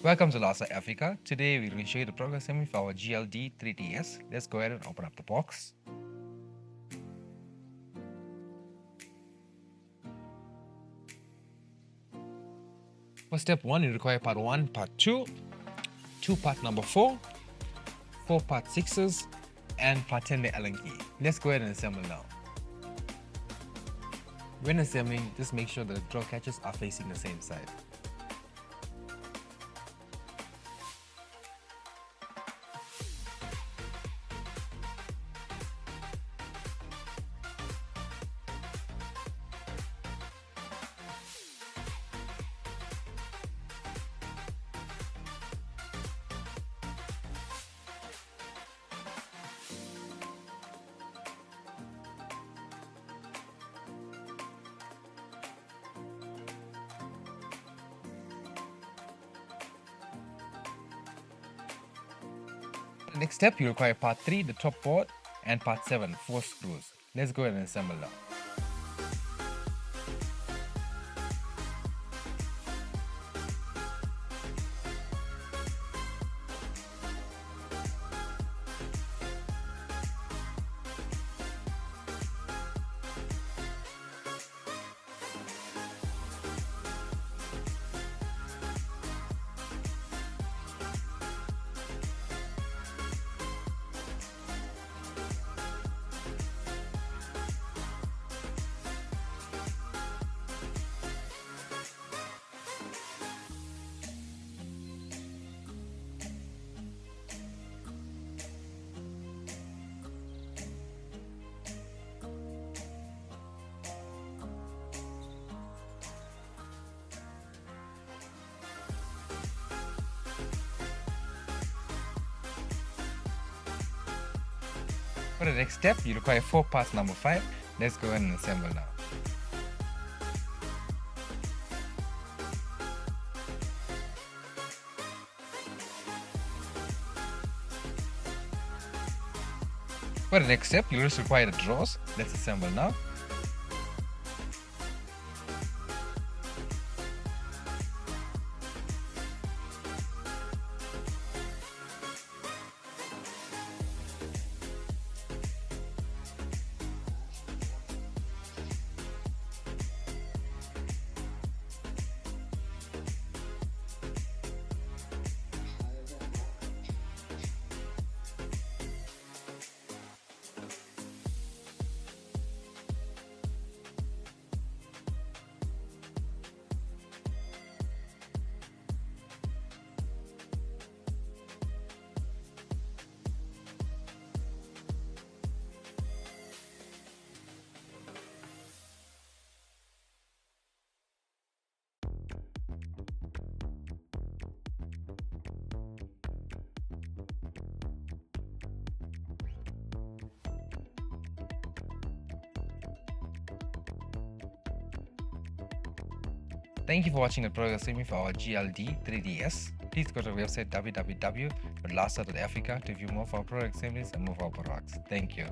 Welcome to lasa.africa. Today we will show you the product assembly for our GLD 3DS. Let's go ahead and open up the box. For step 1, you require part 1, part 2, part number 4, part 6s, and part 10 the Allen key. Let's go ahead and assemble now. When assembling, just make sure the draw catches are facing the same side. The next step, you require part 3, the top board, and part 7, 4 screws. Let's go ahead and assemble now. For the next step, you require 4 parts number 5. Let's go ahead and assemble now. For the next step, you just require the drawers. Let's assemble now. Thank you for watching the product assembly for our GLD 3DS. Please go to our website www.lasa.africa to view more of our product assemblies and more of our products. Thank you.